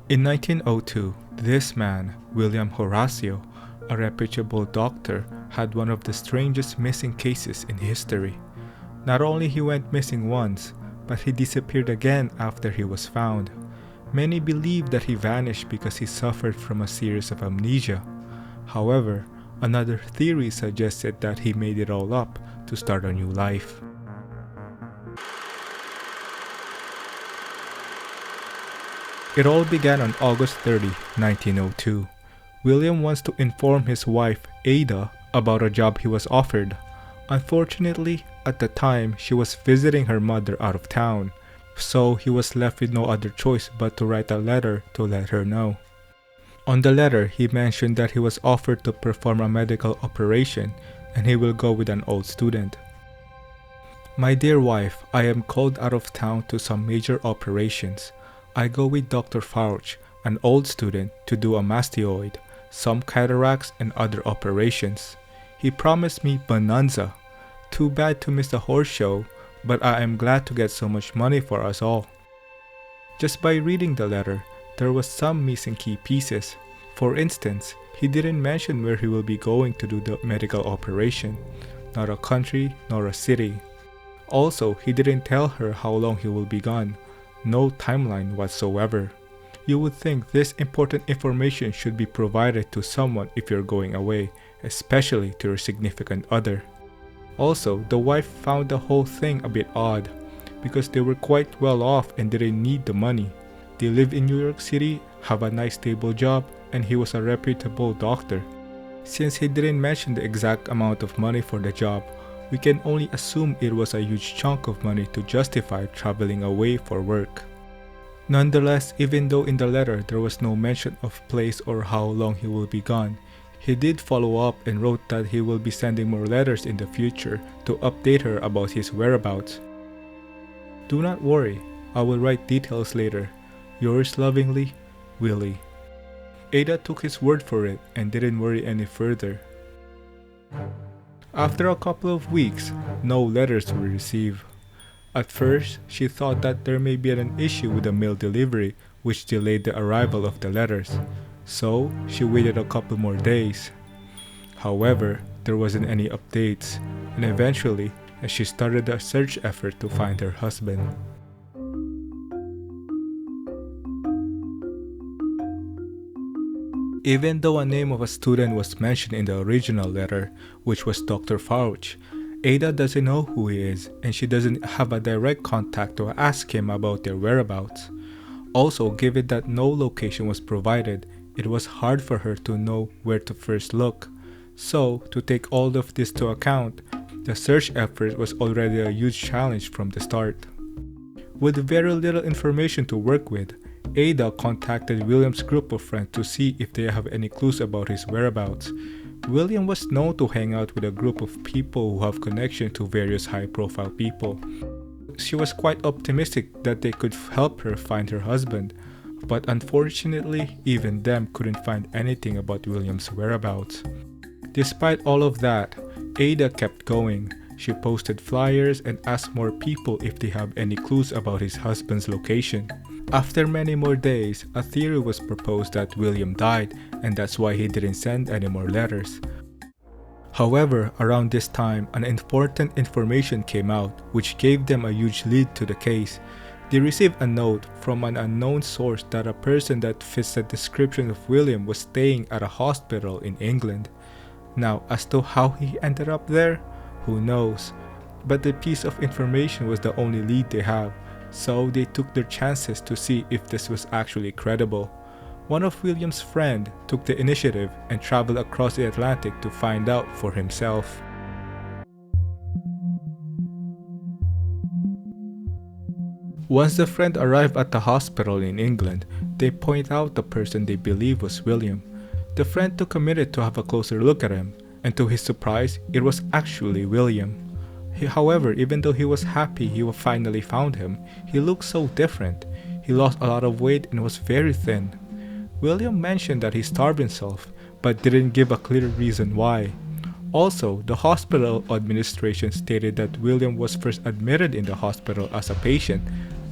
In 1902, this man, William Horatio, a reputable doctor, had one of the strangest missing cases in history. Not only he went missing once, but he disappeared again after he was found. Many believe that he vanished because he suffered from a series of amnesia. However, another theory suggested that he made it all up to start a new life. It all began on August 30, 1902. William wants to inform his wife, Ada, about a job he was offered. Unfortunately, at the time, she was visiting her mother out of town, so he was left with no other choice but to write a letter to let her know. On the letter, he mentioned that he was offered to perform a medical operation and he will go with an old student. My dear wife, I am called out of town to some major operations. I go with Dr. Fauch, an old student, to do a mastoid, some cataracts and other operations. He promised me bonanza. Too bad to miss the horse show, but I am glad to get so much money for us all. Just by reading the letter, there was some missing key pieces. For instance, he didn't mention where he will be going to do the medical operation, not a country nor a city. Also, he didn't tell her how long he will be gone. No timeline whatsoever. You would think this important information should be provided to someone if you're going away, especially to your significant other. Also, the wife found the whole thing a bit odd, because they were quite well off and didn't need the money. They live in New York City, have a nice stable job, and he was a reputable doctor. Since he didn't mention the exact amount of money for the job, we can only assume it was a huge chunk of money to justify traveling away for work. Nonetheless, even though in the letter there was no mention of place or how long he will be gone, he did follow up and wrote that he will be sending more letters in the future to update her about his whereabouts. Do not worry, I will write details later. Yours lovingly, Willie. Ada took his word for it and didn't worry any further. After a couple of weeks, no letters were received. At first, she thought that there may be an issue with the mail delivery which delayed the arrival of the letters, so she waited a couple more days. However, there wasn't any updates, and eventually, she started a search effort to find her husband. Even though a name of a student was mentioned in the original letter, which was Dr. Fauch, Ada doesn't know who he is and she doesn't have a direct contact to ask him about their whereabouts. Also, given that no location was provided, it was hard for her to know where to first look. So, to take all of this to account, the search effort was already a huge challenge from the start. With very little information to work with, Ada contacted William's group of friends to see if they have any clues about his whereabouts. William was known to hang out with a group of people who have connection to various high-profile people. She was quite optimistic that they could help her find her husband, but unfortunately, even them couldn't find anything about William's whereabouts. Despite all of that, Ada kept going. She posted flyers and asked more people if they have any clues about his husband's location. After many more days, a theory was proposed that William died and that's why he didn't send any more letters. However, around this time, an important information came out which gave them a huge lead to the case. They received a note from an unknown source that a person that fits the description of William was staying at a hospital in England. Now, as to how he ended up there, who knows? But the piece of information was the only lead they have, so they took their chances to see if this was actually credible. One of William's friends took the initiative and traveled across the Atlantic to find out for himself. Once the friend arrived at the hospital in England, they point out the person they believe was William. The friend took a minute to have a closer look at him, and to his surprise, it was actually William. However, even though he was happy he finally found him, he looked so different. He lost a lot of weight and was very thin. William mentioned that he starved himself, but didn't give a clear reason why. Also, the hospital administration stated that William was first admitted in the hospital as a patient,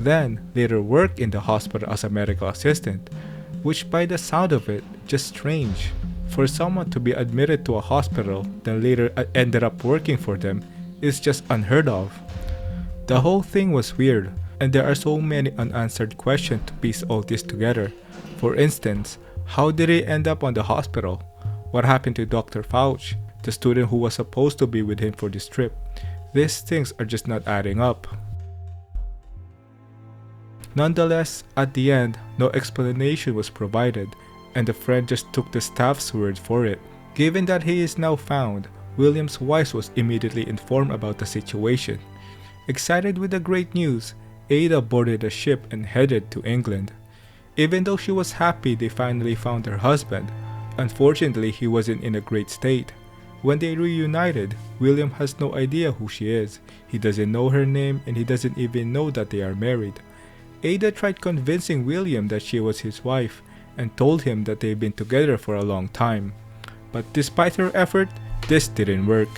then later worked in the hospital as a medical assistant. which by the sound of it, just strange. For someone to be admitted to a hospital, then later ended up working for them, is just unheard of. The whole thing was weird, and there are so many unanswered questions to piece all this together. For instance, how did he end up on the hospital? What happened to Dr. Fauci, the student who was supposed to be with him for this trip? These things are just not adding up. Nonetheless, at the end, no explanation was provided, and the friend just took the staff's word for it. Given that he is now found, William's wife was immediately informed about the situation. Excited with the great news, Ada boarded a ship and headed to England. Even though she was happy they finally found her husband, unfortunately he wasn't in a great state. When they reunited, William has no idea who she is. He doesn't know her name and he doesn't even know that they are married. Ada tried convincing William that she was his wife and told him that they've been together for a long time. But despite her effort, this didn't work.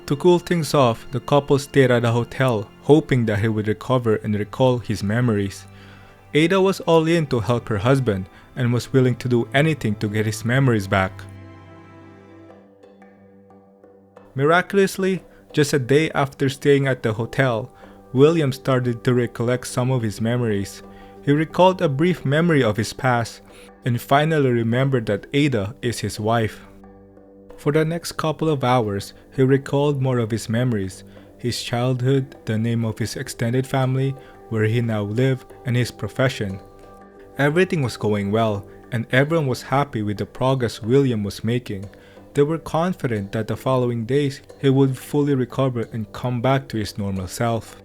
To cool things off, the couple stayed at a hotel, hoping that he would recover and recall his memories. Ada was all in to help her husband and was willing to do anything to get his memories back. Miraculously, just a day after staying at the hotel, William started to recollect some of his memories. He recalled a brief memory of his past and finally remembered that Ada is his wife. For the next couple of hours, he recalled more of his memories, his childhood, the name of his extended family, where he now lived, and his profession. Everything was going well, and everyone was happy with the progress William was making. They were confident that the following days he would fully recover and come back to his normal self.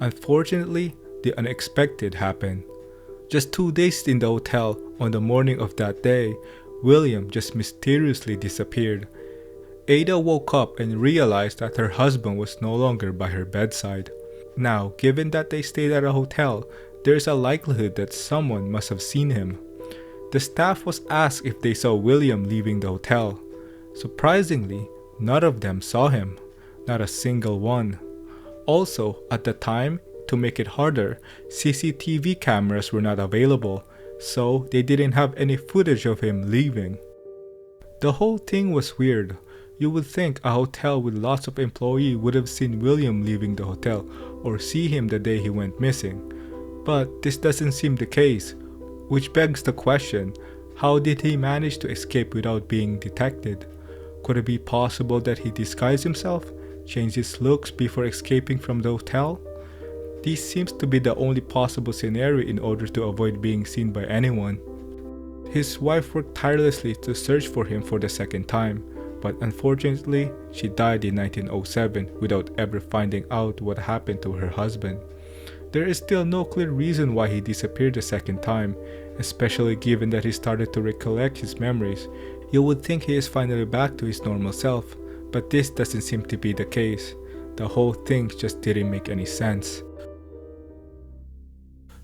Unfortunately, the unexpected happened. Just 2 days in the hotel, on the morning of that day, William just mysteriously disappeared. Ada woke up and realized that her husband was no longer by her bedside. Now, given that they stayed at a hotel, there is a likelihood that someone must have seen him. The staff was asked if they saw William leaving the hotel. Surprisingly, none of them saw him, not a single one. Also, at the time, to make it harder, CCTV cameras were not available, so they didn't have any footage of him leaving. The whole thing was weird. You would think a hotel with lots of employees would have seen William leaving the hotel or see him the day he went missing. But this doesn't seem the case, which begs the question, how did he manage to escape without being detected? Could it be possible that he disguised himself, changed his looks before escaping from the hotel? This seems to be the only possible scenario in order to avoid being seen by anyone. His wife worked tirelessly to search for him for the second time, but unfortunately, she died in 1907 without ever finding out what happened to her husband. There is still no clear reason why he disappeared the second time, especially given that he started to recollect his memories. You would think he is finally back to his normal self, but this doesn't seem to be the case. The whole thing just didn't make any sense.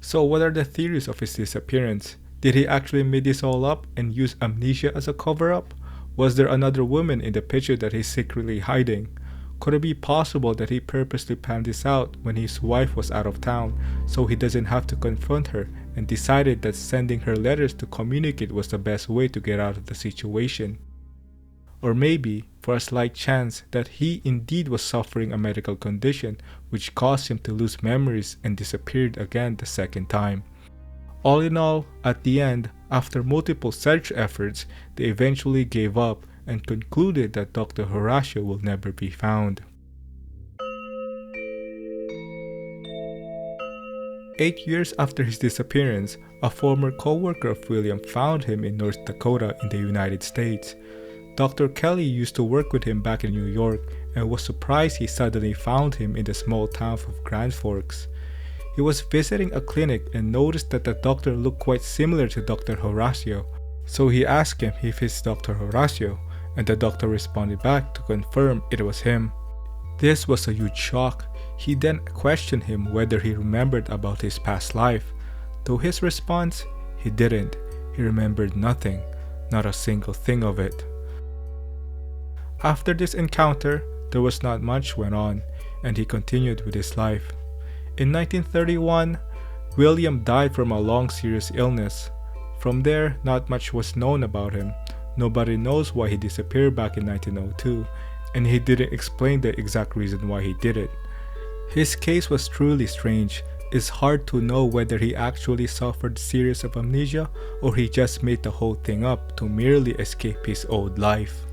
So what are the theories of his disappearance? Did he actually make this all up and use amnesia as a cover-up? Was there another woman in the picture that he's secretly hiding? Could it be possible that he purposely planned this out when his wife was out of town so he doesn't have to confront her and decided that sending her letters to communicate was the best way to get out of the situation? Or maybe, for a slight chance, that he indeed was suffering a medical condition which caused him to lose memories and disappeared again the second time. All in all, at the end, after multiple search efforts, they eventually gave up and concluded that Dr. Horatio will never be found. 8 years after his disappearance, a former co-worker of William found him in North Dakota in the United States. Dr. Kelly used to work with him back in New York and was surprised he suddenly found him in the small town of Grand Forks. He was visiting a clinic and noticed that the doctor looked quite similar to Dr. Horatio, so he asked him if he's Dr. Horatio, and the doctor responded back to confirm it was him. This was a huge shock. He then questioned him whether he remembered about his past life. To his response, he didn't. He remembered nothing, not a single thing of it. After this encounter, there was not much went on, and he continued with his life. In 1931, William died from a long serious illness. From there, not much was known about him. Nobody knows why he disappeared back in 1902, and he didn't explain the exact reason why he did it. His case was truly strange. It's hard to know whether he actually suffered serious of amnesia or he just made the whole thing up to merely escape his old life.